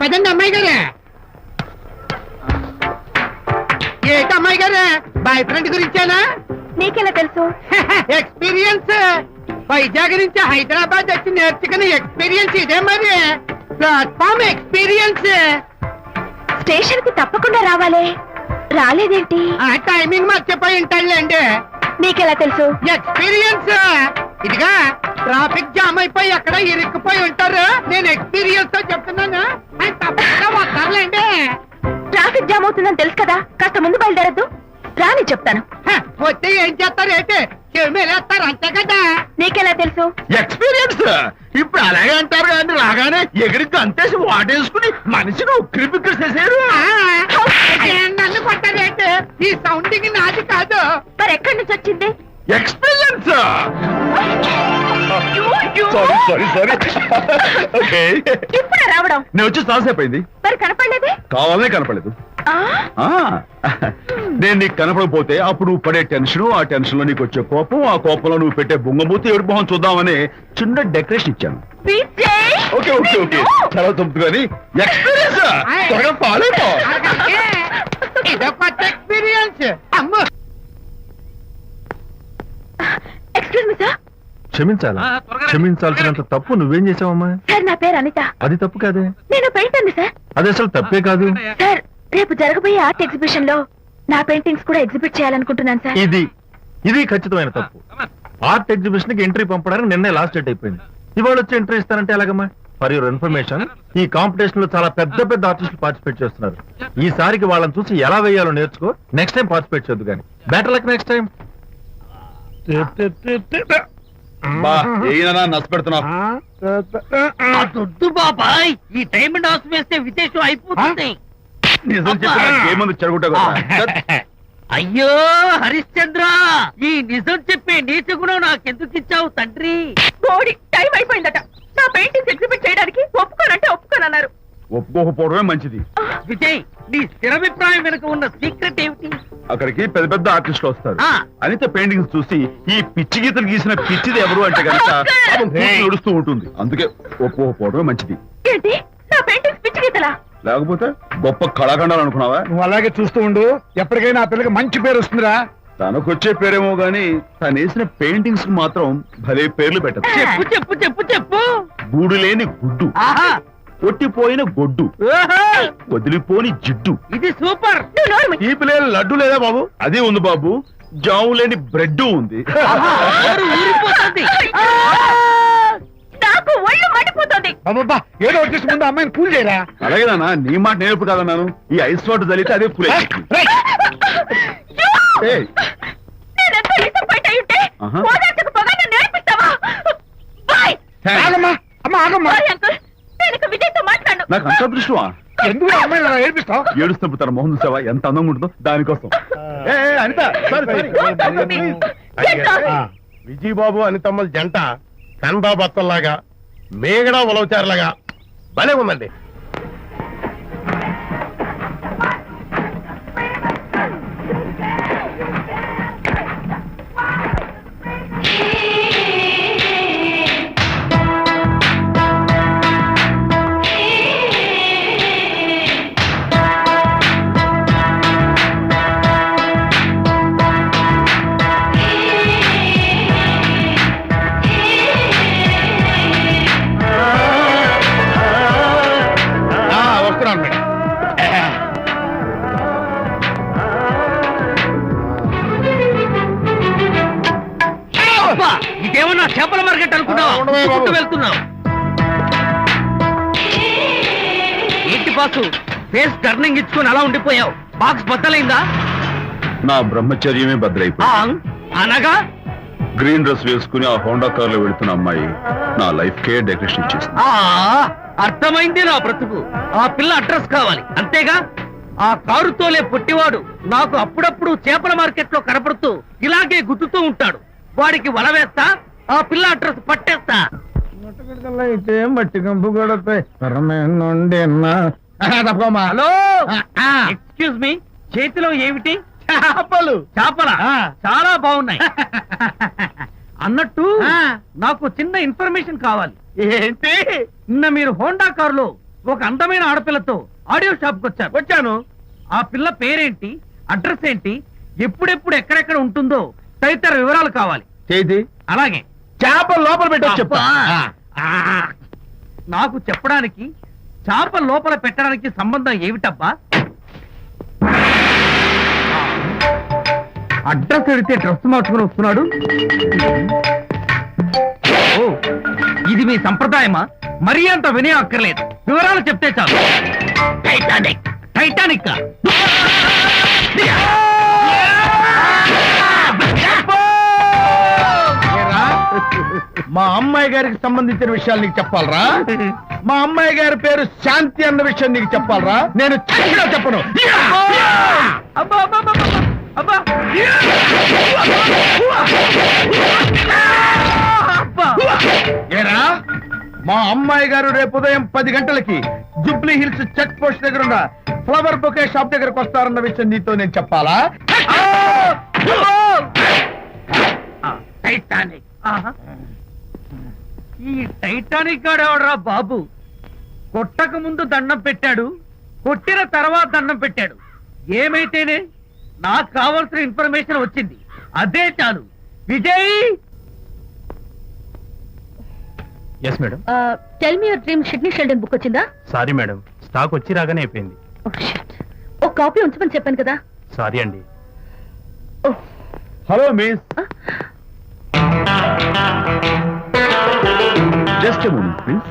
పదండి అమ్మాయి గారే. ఏంటి అమ్మాయి గారే, బాయ్ ఫ్రెండ్ గురించేనా? నీకెలా తెలుసు? ఎక్స్పీరియన్స్. వైజాగ్ నుంచి హైదరాబాద్ వచ్చి నేర్చుకునే ఎక్స్పీరియన్స్ ఇదే మరి. Platform experience. స్టేషన్ కి తప్పకుండా రావాలే, రాలేదేంటి? ఆ టైమింగ్ మర్చిపోయి ఉంటాడులేండి. నీకెలా తెలుసు? ఎక్స్పీరియన్స్. ఇదిగా ట్రాఫిక్ జామ్ అయిపోయి ఎక్కడ ఇరుక్కుపోయి ఉంటారు. నేను ఎక్స్పీరియన్స్ తో చెప్తున్నాను. ఆయన తప్పకుండా వస్తారులేండి. ట్రాఫిక్ జామ్ అవుతుందని తెలుసు కదా, కాస్త ముందు బయలుదేరద్దు. రాని చెప్తాను. వస్తే ఏం చేస్తారు ఏంటి, చెమేలేస్తారు అంతే కదా. నీకెలా తెలుసు? ఎక్స్పీరియన్స్. ఇప్పుడు అలాగే అంటారు కానీ రాగానే ఎగిరికి అంతేసి వాటేసుకుని మనిషిని ఉక్కిరి బిక్కిరి చేశారు. నన్ను కొట్టారేంటి, ఈ సౌండింగ్ నాది కాదు. మరి ఎక్కడి నుంచి వచ్చింది? ఎక్స్పీరియన్స్. Sorry okay. ఇప్పుడే రావడం? నేను వచ్చి చాలాసేపు అయింది. మరి కనపడలేదే? కావాలనే కనపడలేదు. నేను నీకు కనపడకపోతే అప్పుడు నువ్వు పడే టెన్షన్, ఆ టెన్షన్ లో నీకు వచ్చే కోపం, ఆ కోపంలో నువ్వు పెట్టే బొంగమూతి ఏడు మొహం చూద్దామని చిన్న డెకరేషన్ ఇచ్చాను. ఓకే ఓకే ఓకే చాలా తప్పు కానీ ఎక్స్పీరియన్స్. త్వరగా ఫాలో అయిపో. ఇదో కొత్త ఎక్స్పీరియన్స్. అమ్మ ఎక్స్క్యూజ్ మీ సార్. క్షమించాలా? క్షమించాల్సినంత తప్పు నువ్వేం చేసావమ్మా? సార్ నా పేరు అనిత. అది తప్పు కాదే. నేను పెయింటర్ సార్. అది అసలు తప్పే కాదు సార్. రేపు జరగబోయే ఆర్ట్ ఎగ్జిబిషన్ లో నా పెయింటింగ్స్ కూడా ఎగ్జిబిట్ చేయాలనుకుంటున్నాను సార్. ఇది ఖచ్చితమైన తప్పు. ఆర్ట్ ఎగ్జిబిషన్ కి ఎంట్రీ పంపడానికి నిన్నే లాస్ట్ డేట్ అయిపోయింది. ఇవాళ వచ్చి ఎంట్రీ ఇస్తానంటే ఎలాగమ్మా? ఫర్ యువర్ ఇన్ఫర్మేషన్, ఈ కాంపిటీషన్ లో చాలా పెద్ద పెద్ద ఆర్టిస్టులు పార్టిసిపేట్ చేస్తున్నారు. ఈసారికి వాళ్ళని చూసి ఎలా వేయాలో నేర్చుకో. నెక్స్ట్ టైం పార్టిసిపేట్ చేయొద్దు కానీ. Better luck next time. నష్టపెడుతున్నావు. దొడ్డు బాబాయ్, ఈ టైం డాస్ వేస్తే విశేషం అయిపోతుంది. నిజం చెప్పి చెడగొట్టా. అయ్యో హరిశ్చంద్ర, ఈ నిజం చెప్పే నీచ గుణం నాకెందుకు ఇచ్చావు తండ్రి? బోడి టైం అయిపోయిందట. నా పెయింటింగ్స్ ఎగ్జిబిట్ చేయడానికి ఒప్పుకోనంటే ఒప్పుకోనన్నారు. ఒప్పుకోకపోవడమే మంచిది. విజయ్, నీ స్థిరాభిప్రాయం వెనుక ఉన్న సీక్రెట్ ఏమిటి? అక్కడికి పెద్ద పెద్ద ఆర్టిస్టులు వస్తారు. అనిత పెయింటింగ్స్ చూసి ఈ పిచ్చి గీతలు గీసిన పిచ్చిది ఎవరు అంటే కనుక నడుస్తూ ఉంటుంది. అందుకే ఒప్పుకోకపోవడమే మంచిది. ఏంటి, నా పెయింటింగ్స్ పిచ్చి గీతలా? లేకపోతే గొప్ప కళాఖండాలు అనుకున్నావా? నువ్వు అలాగే చూస్తూ ఉండు, ఎప్పటికైనా ఆ పిల్లకి మంచి పేరు వస్తుందిరా. తనకొచ్చే పేరేమో గాని తను వేసిన పెయింటింగ్స్ మాత్రం భలే పేర్లు పెట్టదు. చెప్పు చెప్పు చెప్పు చెప్పు. గూడు లేని గుడ్డు, కొట్టిపోయిన గొడ్డు, వదిలిపోని జిడ్డు. ఇది సూపర్. తీపి లేని లడ్డు లేదా బాబు? అదే ఉంది బాబు. జాము లేని బ్రెడ్ ఉంది. నాకు ఒళ్ళు మండిపోతుంది. ఏదో వచ్చేసి ముందు అమ్మాయిని కూల్ చేయరా. అలాగే నాన్న, నీ మాట నేర్పు కాదన్నాను. ఈ ఐస్ వాటర్ చలితే అదే పూలే. నాకు అంత దృష్టమా? ఎందుకు అమ్మాయి ఏడిపిస్తావు? ఏడుస్తున్నప్పుడు తన మొహం చూసావా ఎంత అందంగా ఉంటుందో, దానికోసం. అనిత విజయబాబు అనితమ్మల జంట కన్బాబత్తల్లాగా మేగడ ఉలవచారులాగా భలే ఉందండి. ఇదేమన్నా చేపల మార్కెట్ అనుకున్నావు? వెళ్తున్నావు ఏంటి బాసు? ఫేస్ టర్నింగ్ ఇచ్చుకుని అలా ఉండిపోయావు. బాక్స్ బద్దలైందా? నా బ్రహ్మచర్యమే బద్దలైపోయింది. అనగా గ్రీన్ డ్రెస్ వేసుకుని ఆ హోండా కార్ లో వెళుతున్న అమ్మాయి నా లైఫ్ కే డెకరేషన్ ఇచ్చేసింది. అర్థమైంది నా బ్రతుకు. ఆ పిల్ల అడ్రస్ కావాలి అంతేగా. ఆ కారు తోలే పొట్టివాడు నాకు అప్పుడప్పుడు చేపల మార్కెట్ లో కనపడుతూ ఇలాగే గుద్దుతూ ఉంటాడు. వాడికి వల వేస్తా, ఆ పిల్ల అడ్రస్ పట్టేస్తా. అయితే మట్టి కంపు కూడా హలో, ఎక్స్క్యూజ్ మీ, చేతిలో ఏమిటి? చేపలు. చేపల చాలా బాగున్నాయి. అన్నట్టు నాకు చిన్న ఇన్ఫర్మేషన్ కావాలి. ఏంటి? నిన్న మీరు హోండా కారులో ఒక అందమైన ఆడపిల్లతో ఆడియో షాప్ కు వచ్చాను. ఆ పిల్ల పేరేంటి, అడ్రస్ ఏంటి, ఎప్పుడెప్పుడు ఎక్కడెక్కడ ఉంటుందో తదితర వివరాలు కావాలి. చేతి అలాగే. చేప లోపల పెట్టొచ్చు చెప్తా. ఆ, నాకు చెప్పడానికి చేప లోపల పెట్టడానికి సంబంధం ఏమిటబ్బా? అడ్రస్ అడిగితే డ్రెస్ మార్చుకుని వస్తున్నాడు. ఓ, ఇది మీ సంప్రదాయమా? మరీ అంత వినయం అక్కర్లేదు, వివరాలు చెప్తే చాలు. టైటానిక్. టైటానిక్ మా అమ్మాయి గారికి సంబంధించిన విషయాలు నీకు చెప్పాలరా? మా అమ్మాయి గారి పేరు శాంతి అన్న విషయం నీకు చెప్పాలరా? నేను చచ్చినా చెప్పను. అబ్బా అబ్బా అబ్బా అబ్బా అబ్బా. ఏరా, మా అమ్మాయి గారు రేపు ఉదయం 10 గంటలకి జూబ్లీ హిల్స్ చెక్ పోస్ట్ దగ్గర ఉన్న ఫ్లవర్ బొకే షాప్ దగ్గరకు వస్తారన్న విషయం నీతో నేను చెప్పాలా? టైటానిక్. ఆహా. ఈ టైటానిక్ గాడెవడరా బాబు? కొట్టక ముందు దండం పెట్టాడు, కొట్టిన తర్వాత దండం పెట్టాడు. ఏమైతేనే నాకు కావాల్సిన ఇన్ఫర్మేషన్ వచ్చింది, అదే చాలు. Vijay, yes madam. Tell me your dream Sidney Sheldon book వచ్చిందా? సారీ మేడం, స్టాక్ వచ్చి రాగానే అయిపోయింది. ఒక కాపీ ఉంచమని చెప్పాను కదా. సారీ అండి. Hello miss, just a minute please.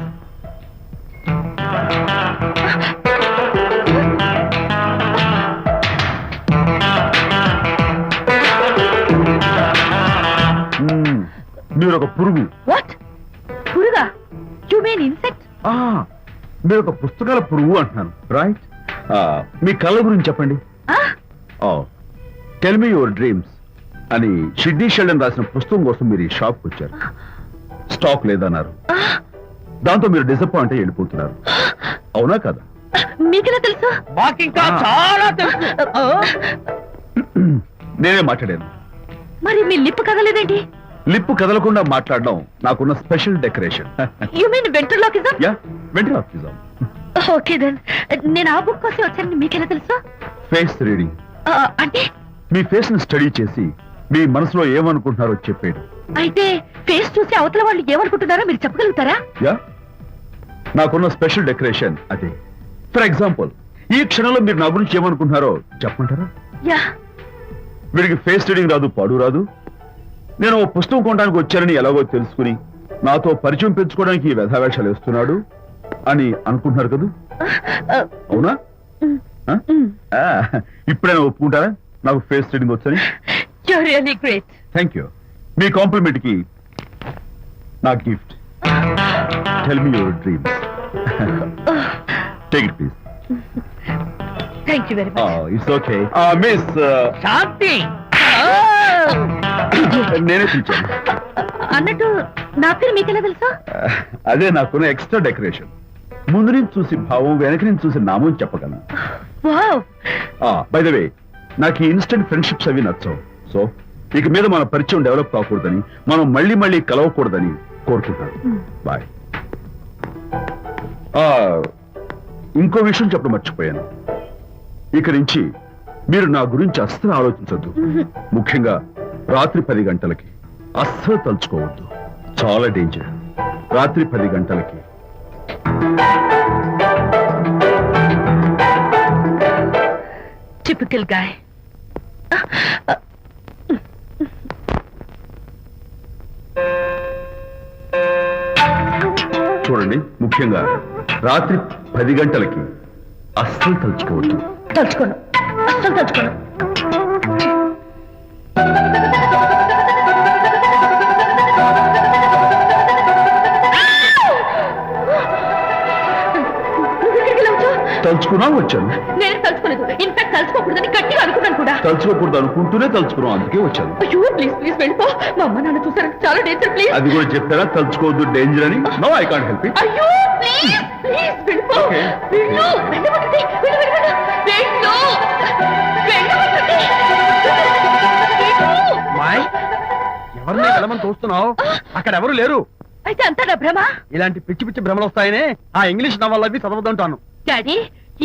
మీరు ఒక పురుగు. వాట్? పురుగా? You mean insect? మీరు ఒక పుస్తకాల పురుగు అంటున్నాను, రైట్? మీ కళ్ళ గురించి చెప్పండి. టెల్ మీ యువర్ డ్రీమ్స్ అని షిడ్నీ షెల్డన్ రాసిన పుస్తకం కోసం మీరు ఈ షాప్కి వచ్చారు. స్టాక్ లేదన్నారు, దాంతో మీరు డిసప్పాయింట్ అయ్యి వెళ్ళిపోతున్నారు, అవునా కదా? మీకెలా తెలుసు? మాకింకా చాలా తెలుసు. నేనే మాట్లాడాను. మరి మీ లిప్ కదలేదేంటి? లిప్పు కదలకుండా మాట్లాడడం నాకున్న special decoration. You mean ventriloquism? Yeah, ventriloquism. Okay then. నేను ఆ బుక్ కోసం వచ్చానని మీకెలా తెలుసు? Face reading. అంటే మీ ఫేస్ ని స్టడీ చేసి మీ మనసులో ఏమనుకుంటున్నారో చెప్పేది. అయితే ఫేస్ చూసి అవతల వాళ్ళు ఏమనుకుంటున్నారో మీరు చెప్పగలుగుతారా? యా, నాకున్న స్పెషల్ డెకరేషన్ అదే. ఫర్ ఎగ్జాంపుల్, ఈ క్షణంలో మీరు నా గురించి ఏమనుకుంటున్నారో చెప్పమంటారా? యా. వీడికి ఫేస్ రీడింగ్ రాదు, పాడు రాదు. నేను ఓ పుస్తకం కొనడానికి వచ్చానని ఎలాగో తెలుసుకుని నాతో పరిచయం పెంచుకోవడానికి ఈ వ్యధావేషాలు వేస్తున్నాడు అని అనుకుంటున్నారు కదా, అవునా? ఇప్పుడైనా ఒప్పుకుంటారా నాకు ఫేస్ రీడింగ్ వచ్చని? You're really great. Thank you. మీ కాంప్లిమెంట్ కి నా గిఫ్ట్. Tell me your dreams. Take it please. Thank you very much. It's okay. Miss Shanti. నేనే పిలిచాను. అన్నట్టు నా పేరు మీకెలా తెలుసా? అదే నాకున్న ఎక్స్ట్రా డెకరేషన్. ముందు నుంచి చూసి భావం, వెనక నుంచి చూసి నామం చెప్పగలను. వావ్. బై ద వే, నాకు ఈ ఇన్స్టెంట్ ఫ్రెండ్షిప్స్ అవి నచ్చవు. సో ఇక మీద మన పరిచయం డెవలప్ కాకూడదని, మనం మళ్ళీ మళ్ళీ కలవకూడదని కోరుకుంటాను. బాయ్. ఇంకో విషయం చెప్పడం మర్చిపోయాను. ఇక నుంచి మీరు నా గురించి అస్సలు ఆలోచించొద్దు. ముఖ్యంగా రాత్రి 10 గంటలకి అస్సలు తలుచుకోవద్దు, చాలా డేంజర్. రాత్రి 10 గంటలకి. Typical guy. చూడండి, ముఖ్యంగా రాత్రి 10 గంటలకి అస్సలు తలుచుకోవద్దు. తలుచుకోను, అస్సలు తలుచుకోను. తలుచుకున్నా వచ్చాను. నేను తలుచుకోలేదు. ఇన్ఫాక్ట్ తలుచుకోకూడదని గట్టిగా అనుకున్నాను కూడా. తలుచుకోకూడదు అనుకుంటూనే తలుచుకున్నాం, అందుకే వచ్చాను. అయ్యో ప్లీజ్ ప్లీజ్ వెళ్ళిపో. మా అమ్మ నాన్న చూసారంటే చాలా డేంజర్. ప్లీజ్. అది కూడా చెప్తారా తలుచుకోవద్దు డేంజర్ అని? No, I can't help it. అయ్యో ప్లీజ్ ప్లీజ్ వెళ్ళిపో. Okay. వెళ్ళు, వెళ్ళవద్దండి. వెళ్ళు, వెళ్ళు, వెళ్ళు. వెళ్ళు. వెళ్ళవద్దండి. వెళ్ళు. మాయ్, ఎవరిని వెళ్ళమని చూస్తున్నావు? అక్కడ ఎవరు లేరు. అయితే అంతా నా భ్రమ. ఇలాంటి పిచ్చి పిచ్చి భ్రమలు వస్తాయనే ఆ ఇంగ్లీష్ నవల్ అవి చదవదంటాను. డాడీ,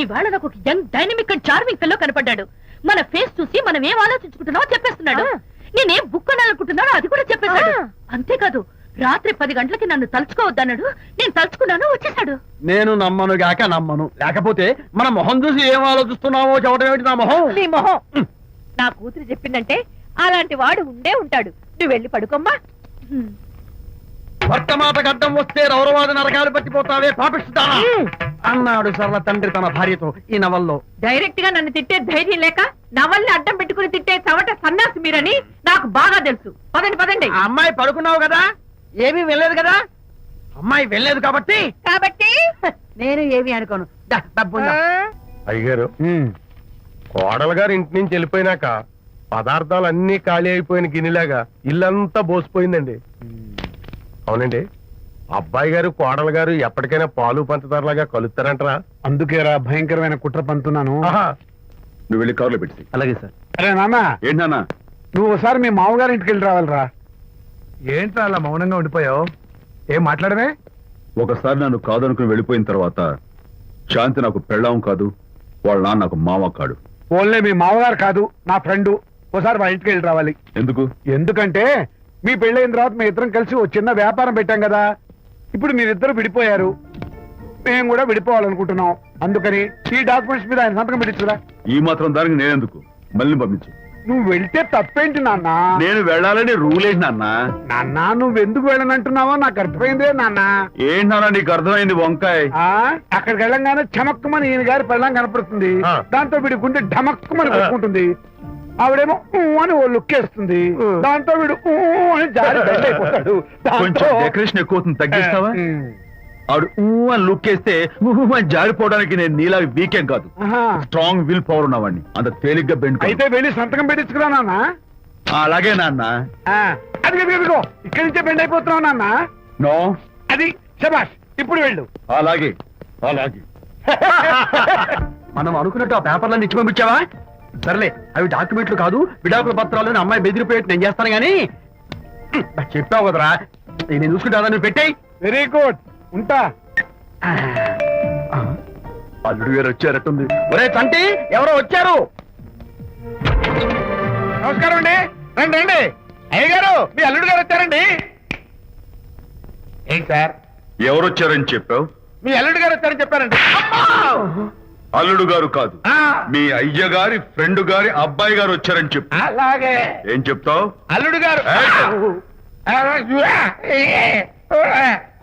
ఇవాళ నాకు ఒక young dynamic and charming pillow కనపడ్డాడు. మన ఫేస్ చూసి మనం ఏం ఆలోచించుకుంటున్నామో చెప్పేస్తున్నాడు. నేనేం బుక్ అనాలనుకుంటున్నానో అది కూడా చెప్పేశాడు. అంతేకాదు, రాత్రి 10 గంటలకి నన్ను తలుచుకోవద్దన్నాడు. నేను తలుచుకున్నాను, వచ్చేసాడు. నేను నమ్మను గాక నమ్మను, లేకపోతే మన మొహం చూసి ఏం ఆలోచిస్తున్నావో చెప్పడం ఏమిటి నా మొహం? నీ మొహం. నా కూతురు చెప్పిందంటే అలాంటి వాడు ఉండే ఉంటాడు. నువ్వు వెళ్ళి పడుకోమ్మా. భర్త మాట గడ్డం వస్తే రౌరవాద నరకాలు పట్టిపోతావే పాపిస్తానా అన్నాడు సరళ తండ్రి తన భార్యతో ఈ నవల్లో. డైరెక్ట్ గా నన్ను తిట్టే ధైర్యం లేక నవల్ని అడ్డం పెట్టుకుని తిట్టే చవట సన్నాసి మీరని నాకు బాగా తెలుసు. పదండి పదండి. ఆ అమ్మాయి పడుకున్నావు కదా, ఏమీ వెళ్ళలేదు కదా. అమ్మాయి వెళ్ళలేదు కాబట్టి నేను ఏమీ అనుకోను. దా, డబ్బు ఉందా? అయ్యగారు, కోడలు గారు ఇంటి నుంచి వెళ్ళిపోయినాక పదార్థాలు అన్ని ఖాళీ అయిపోయిన గిన్నెలాగా ఇల్లంతా బోసిపోయిందండి. అవునండి, అబ్బాయి గారు కోడలు గారు ఎప్పటికైనా పాలు పంచదారలాగా కలుస్తారంటరా? అందుకేరా భయంకరమైన కుట్ర పంతున్నాను. ఆహా, నువ్వు వెళ్ళి కారులో పెట్టి అలాగే సార్. అరే నాన్న, ఏంటన్నా? నువ్వు ఒకసారి మీ మామగారి ఇంటికి వెళ్ళి రావాలిరా. ఏంట్రా అలా మౌనంగా ఉండిపోయావు? ఏం మాట్లాడమే? ఒకసారి నన్ను కాదనుకుని వెళ్ళిపోయిన తర్వాత శాంతి నాకు పెళ్ళాం కాదు, వాళ్ళ నాన్న నాకు మామ కాడు. ఓన్లే మీ మామగారు కాదు, నా ఫ్రెండ్. ఒకసారి మా ఇంటికి వెళ్ళి రావాలి. ఎందుకు? ఎందుకంటే మీ పెళ్ళైన తర్వాత మీ ఇద్దరం కలిసి ఓ చిన్న వ్యాపారం పెట్టాం కదా. ఇప్పుడు మీరిద్దరు విడిపోయారు, మేము కూడా విడిపోవాలనుకుంటున్నాం. అందుకని ఈ డాక్యుమెంట్స్ మీద ఆయన సంతకం పెట్టించురా. ఈ మాత్రం దానికి నేనెందుకు? మళ్ళీ పంపించు. నువ్వు వెళ్తే తప్పేంటి నాన్న? నేను వెళ్ళాలని రూల్ ఏంటి నాన్న? నాన్న, నువ్వు ఎందుకు వెళ్ళనంటున్నావో నాకు అర్థమైందే నాన్న. ఏంటి నాన్న నీకు అర్థమైంది వంకాయ? అక్కడికి వెళ్ళంగానే చమక్కుమని ఈయన గారి పెళ్ళం కనపడుతుంది. దాంతో వీడి గుండె ఢమక్కుమని కొట్టుకుంటుంది. ఆవిడేమో ఊ అని ఓ లుక్ వేస్తుంది. దాంతో వీడు ఊ అని జారి బెడ్ అయిపోతాడు. కొంచెం డెకరేషన్ ఎక్కువ అవుతుంది, తగ్గిస్తావా? ఆవిడ ఊ అని లుక్ వేస్తే ఊ అని జారిపోవడానికి నేను నీలా వీకేం కాదు, స్ట్రాంగ్ విల్ పవర్ ఉన్నవాడిని. అంత తేలిగ్గా బెండ్ అయితే వెళ్ళి సంతకం పెట్టించుకురా నాన్న. అలాగే నాన్న. అది ఇదిగో ఇక్కడి నుంచే బెండ్ అయిపోతున్నావు నాన్న. నో, అది శబాష్, ఇప్పుడు వెళ్ళు. అలాగే అలాగే. మనం అనుకున్నట్టు ఆ పేపర్లను ఇచ్చి పంపించావా? సర్లే, అవి డాక్యుమెంట్లు కాదు, విడాకుల పత్రాలు. అమ్మాయి బెదిరిపోయేట్టు నేను చేస్తాను గానీ చెప్పావు కదరా, నేను చూసుకుంటా. నువ్వు పెట్టాయి. వెరీ గుడ్, ఉంటా. అల్లుడు గారు వచ్చారట్టుంది. ఒరే తంటి, ఎవరో వచ్చారు. నమస్కారం అండి. రండి రండి. అయ్య గారు, మీ అల్లుడు గారు వచ్చారండి. ఏంటి సార్, ఎవరు వచ్చారని చెప్పావు? మీ అల్లుడు గారు వచ్చారని చెప్పారండి. అల్లుడు గారు కాదు, మీ అయ్య గారి ఫ్రెండ్ గారి అబ్బాయి గారు వచ్చారని చెప్పు. అలాగే. ఏం చెప్తావు? అల్లుడు గారు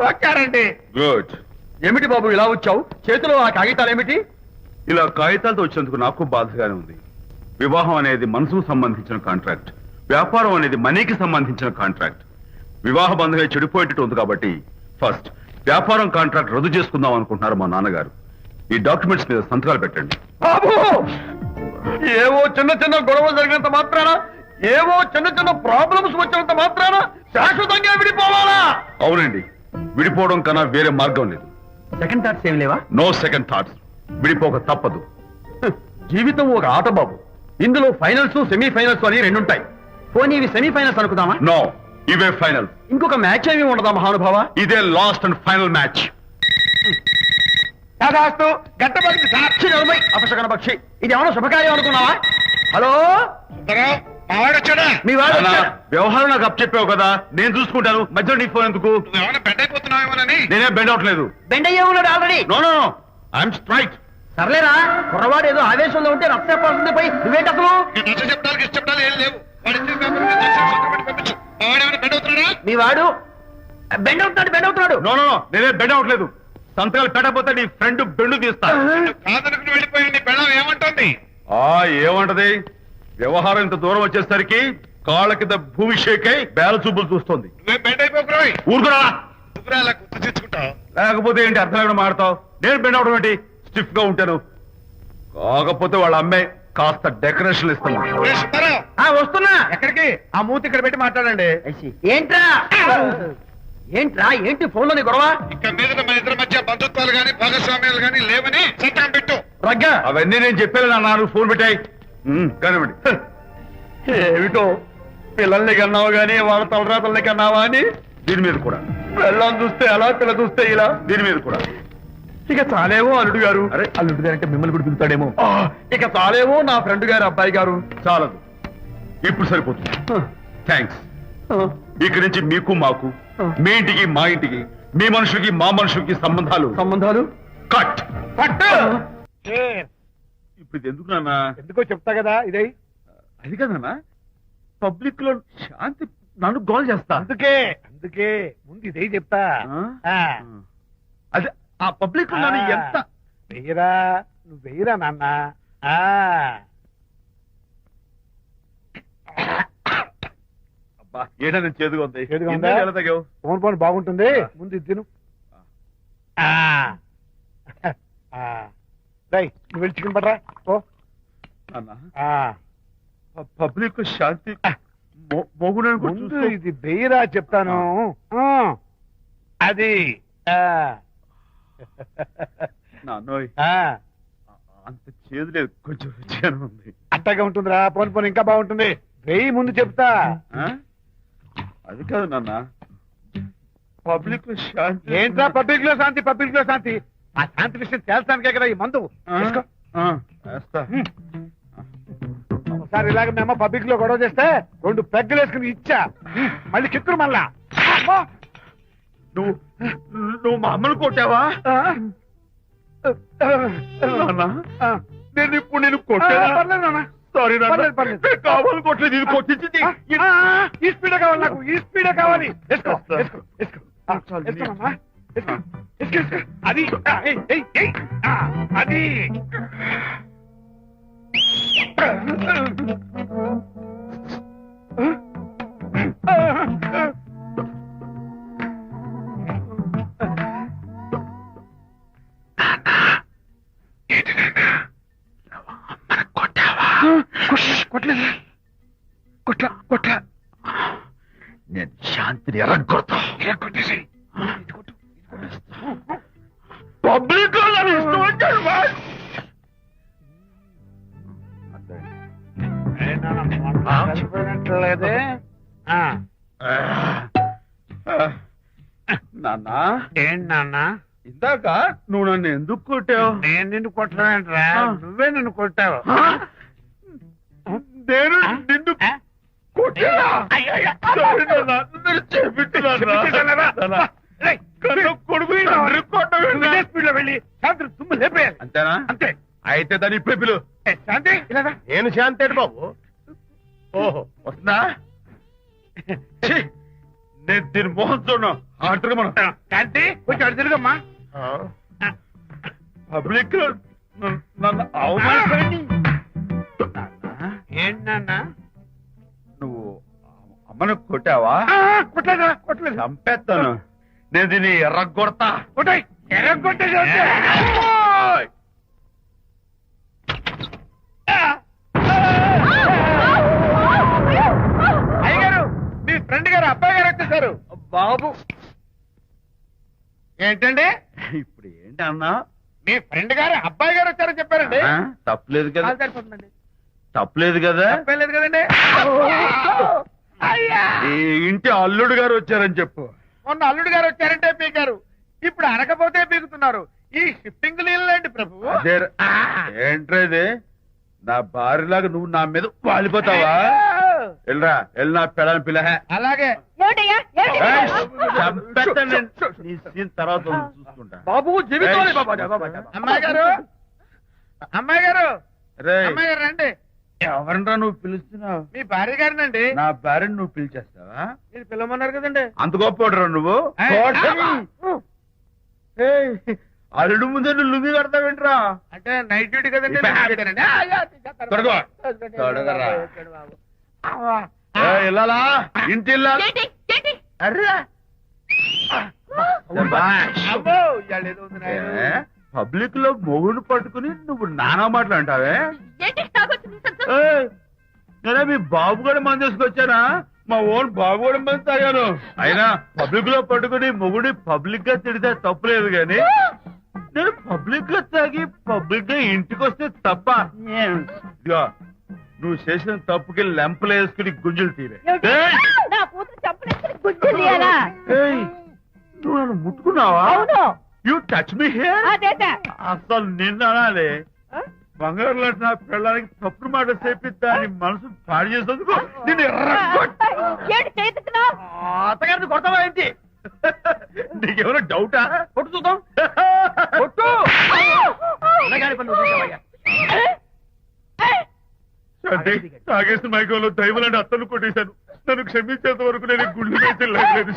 వచ్చారండి. గుడ్. ఏమిటి బాబు ఇలా వచ్చావు? చేతిలో ఆ కాగితాలు ఏమిటి? ఇలా కాగితాలతో వచ్చినందుకు నాకు బాధగానే ఉంది. వివాహం అనేది మనసుకు సంబంధించిన కాంట్రాక్ట్, వ్యాపారం అనేది మనీకి సంబంధించిన కాంట్రాక్ట్. వివాహ బంధంగా చెడిపోయేటట్టు ఉంది కాబట్టి ఫస్ట్ వ్యాపారం కాంట్రాక్ట్ రద్దు చేసుకుందాం అనుకుంటున్నారు మా నాన్నగారు. ఈ డాక్యుమెంట్స్ మీద సంతకాలు పెట్టండి. బాబు, ఏవో చిన్న చిన్న గొడవలు జరిగినంత మాత్రాన, ఏవో చిన్న చిన్న ప్రాబ్లమ్స్ వచ్చినంత మాత్రాన శాశ్వతంగా విడిపోవాలా? అవునండి, విడిపోవడం కన్నా వేరే మార్గం లేదు. సెకండ్ థాట్స్ ఏమి లేవా? No second thoughts. విడిపోక తప్పదు. జీవితం ఒక ఆట బాబు, ఇందులో ఫైనల్స్ సెమీఫైనల్స్ అని రెండుంటాయి. పోనీ ఇవి సెమీఫైనల్స్ అనుకుందామా? నో, ఇవే ఫైనల్. ఇంకొక మ్యాచ్ ఏమి ఉండదా మహానుభావ? ఇదే లాస్ట్ అండ్ ఫైనల్ మ్యాచ్. దాదాస్తు గట్టబడి సాక్షి నిలబై అపశకన పక్షి, ఇది ఏమన్నా శుభకార్యం అనుకున్నావా? హలో, మీ వాడు అన్నా, వచ్చాడా? వ్యవహారం నాకు అప్ చెప్పావు కదా, నేను చూసుకుంటాను. మధ్యలో నీకు ఫోన్ ఎందుకు? నేనే బెండ్ అవట్లేదు. బెండ్ అయ్యే ఉన్నాడు already. No no no, I'm straight. సర్లేరా, కుర్రవాడు ఏదో ఆవేశంలో ఉంటే రక్త చెప్పాల్సింది పోయి నువ్వేంటి అసలు? మీ వాడు బెండ్ అవుతున్నాడు. నో నో నో, నేనే బెండ్ అవట్లేదు. సంతకాలు పెట్టకపోతే నీ ఫ్రెండ్ బెండు తీస్తా. ఏమంటది? వ్యవహారం ఇంత దూరం వచ్చేసరికి కాళ్ళ కింద భూమి షేక్ అయి బేల చూపులు చూస్తుంది. ఊరుకురా. లేకపోతే ఏంటి అర్థం లేకుండా మాడతావు? నేను బెండ్ అవడం ఏంటి? స్టిఫ్ గా ఉంటాను. కాకపోతే వాళ్ళ అమ్మాయి కాస్త డెకరేషన్ ఇస్తాను. వస్తున్నా. ఎక్కడికి? ఆ మూతి ఇక్కడ పెట్టి మాట్లాడండి. ఏంట్రా ఏంటి ఫోన్ లోని గొడవ? బంధుత్వాలు గాని భాగస్వామ్యాలు గాని లేవని చట్టం పెట్టు. రగ్గా అవన్నీ నేను చెప్పాను అన్నారు. ఫోన్ పెట్టాయి కానివ్వండి. ఏమిటో పిల్లల్ని కన్నావు గానీ వాళ్ళ తలరాతల్ని కన్నావా అని దీని మీద కూడా. పిల్లని చూస్తే అలా పిల్ల చూస్తే ఇలా. దీని మీద కూడా. ఇక చాలేమో అల్లుడు గారు. అరే అల్లుడు గారు అంటే మిమ్మల్ని కూడా పిలుతాడేమో. ఇక చాలేమో నా ఫ్రెండ్ గారు అబ్బాయి గారు. చాలదు, ఇప్పుడు సరిపోతుంది. థ్యాంక్స్. ఇక్కడి నుంచి మీకు మాకు, మీ ఇంటికి మా ఇంటికి, మీ మనుషులకి మా మనుషులకి సంబంధాలు కట్. ఇప్పుడు ఇది ఎందుకు నాన్న? ఎందుకో చెప్తా కదా ఇదే. అది కదన్నా, పబ్లిక్ లో శాంతి నన్ను గోల్ చేస్తా. అందుకే ముందు ఇదే చెప్తా. ఆ. అదే ఆ పబ్లిక్ లో నన్ను ఎంత వెయ్యరా, నువ్వు వెయ్యరా నాన్న. ఆ. అబ్బా ఏదైనా చేదుగా ఉంది. చేదుగా ఉందా? ఇందాక ఎలా తాగావు? ఫోన్ బాగుంటుంది, ముందు ఇది తిను. నువ్వు వెళ్ళి చికెన్ పడరా ఓ. నాన్న, ఆ. పబ్లిక్ శాంతి మోగుడని కూడా ముందు చూస్తూ- ఇది వెయ్యరా చెప్తాను. ఆ. అది. ఆ. నాన్నోయ్, ఆ. అంత చేదు లేదు, కొంచెం రుచిగానే ఉంది. అట్టగా ఉంటుందిరా. పోను ఇంకా బాగుంటుంది. వెయ్యి ముందు చెప్తా. ఆ? అది కాదు నాన్న, పబ్లిక్ లో శాంతి. ఏంట్రా పబ్లిక్ లో శాంతి? ఆ శాంతి విషయం తేల్చడానికే కదా ఈ మందు. ఆ? తీసుకో. ఆ, వేస్తా. ఒకసారి ఇలాగ మేము పబ్లిక్ లో గొడవ చేస్తే 2 పెగ్గలు వేసుకుని ఇచ్చా. మళ్ళీ కిక్కురు మళ్ళా. అమ్మా. నువ్వు మా అమ్మను కొట్టావా? ఆ. నాన్న, ఆ. నేను ఇప్పుడు నేను కొట్టానా? పర్లేదు నాన్న. సారీ నాన్న, పర్లేదు. నేను కావాలని కొట్టలేదు, ఇది కొట్టించింది. ఈ స్పీడే కావాలి నాకు. ఈ స్పీడే కావాలి. వేసుకో. ఆ, చాలు. వేసుకోమ్మా. వేసుకో. అది. ఆ, ఏయ్. ఆ, అది. కొట్టలేదు. కొట్ల. నేను శాంతిని ఎరగొడతా. కొట్టేసి పబ్లిక్ లో నన్ను ఇష్టం వచ్చాడు బాస్. కలిపోయినట్లేదే. నాన్న, ఏంటి నాన్న? ఇందాక నువ్వు నన్ను ఎందుకు కొట్టావు? నేను నిన్ను కొట్టలేంట్రా, నువ్వే నన్ను కొట్టావు. నేను నిన్ను కొట్టానా? సారీ నాన్న, నన్ను చేపిట్టున్నాను. కొడుకు స్పీడ్ లో వెళ్ళి శాంతి తుమ్ము లేపేయాలి. అంతేనా? అంతే. అయితే దాని ఇప్పుడే పిలు. శాంతి ఇలా రా. నేను శాంతేడు బాబు. ఓహో, వస్తుందా? ఛీ, నేను దీని మోహన్ చూడను. ఆటగా మనం శాంతి కొంచెం అటు తిరుగమ్మా. పబ్లిక్ లో నన్ను అవమానించండి. ఏంటి నాన్న? నువ్వు అమ్మను కొట్టావా? కొట్టలేదు. చంపేస్తాను. నేను దీన్ని ఎర్రగొడతా. కొట్టాయి. ఎర్రగొట్టే అయ్యగారు, మీ ఫ్రెండ్ గారు అబ్బాయి గారు వచ్చేసారు. బాబు, ఏంటండి? ఇప్పుడు ఏంటి అన్నా? మీ ఫ్రెండ్ గారు అబ్బాయి గారు వచ్చారని చెప్పారండి. తప్పలేదు కదా? సరిపోతుందండి. తప్పలేదు కదా? తప్పలేదు కదండి. ఈ ఇంటి అల్లుడు గారు వచ్చారని చెప్పు. మొన్న అల్లుడు గారు వచ్చారంటే పీకారు, ఇప్పుడు అనకపోతే పీకుతున్నారు. ఈ షిఫ్టింగ్ నీళ్ళండి ప్రభు. అదే ఏంట్రా ఇది? నా భార్యలాగా నువ్వు నా మీద వాలిపోతావా? వెళ్ళరా, వెళ్ళి నా పెళ్ళని పిల్ల. అలాగే. తర్వాత చూసుకుంటా. బాబు జీవితం. అమ్మాయి గారు, అమ్మాయి గారు, రేయ్, అమ్మాయి గారు రండి. ఎవరినరా నువ్వు పిలుస్తున్నావు? మీ భార్య గారినండి. నా భార్యను నువ్వు పిలిచేస్తావా? మీరు పిల్లమన్నారు కదండి. అంత గొప్ప నువ్వు? ఏయ్, అల్లుడు ముందే నువ్వు లుంగి కడతావేంట్రా? అంటే నైట్ డ్యూటీ కదండి. త్వరగా. త్వరగా. ఇల్లాలా, ఇంటి ఇల్లాలా? అర్రే, అబ్బో, ఇవాళ ఏదో ఉంది నాయనా. పబ్లిక్ లో మొగుడు పట్టుకుని నువ్వు నానా మాటలు అంటావే? నేనే మీ బాబు కూడా మంది తీసుకొచ్చానా? మా ఓన్ బాబు కూడా మంది తాగాను. అయినా పబ్లిక్ లో పట్టుకుని మొగుడి పబ్లిక్ గా తిడితే తప్పులేదు గాని, నేను పబ్లిక్ గా తాగి పబ్లిక్ గా ఇంటికి వస్తే తప్ప. ఇదిగో, నువ్వు చేసిన తప్పుకి లెంపలు వేసుకుని గుంజులు తీరే ఏమిటి? నా కూతురు చంపలేసుకుని గుజ్జు తీయాలా? ఏయ్, నువ్వు నన్ను ముట్టుకున్నావా? అవును. You touch me here. అదేట. అసలు నిన్న అనాలే బంగారు లాంటి నా పిల్లలకి తప్పుడు మాట చెప్పిద్దాని మనసు పాడు చేసేందుకు నిన్ను ఏంటి చేతుకున్నావ్? అత్తగారిని కొడతావా ఏంటి? నీకేమైనా డౌటా? కొట్టు చూద్దాం. కొట్టు. అన్నగారి పని నువ్వు చేసావయ్యా. అంటే తాగేసిన మైకంలో దైవలాంటి అత్తను కొట్టేశాను. నన్ను క్షమించేంత వరకు నేను గుళ్ళు వేసి లేదు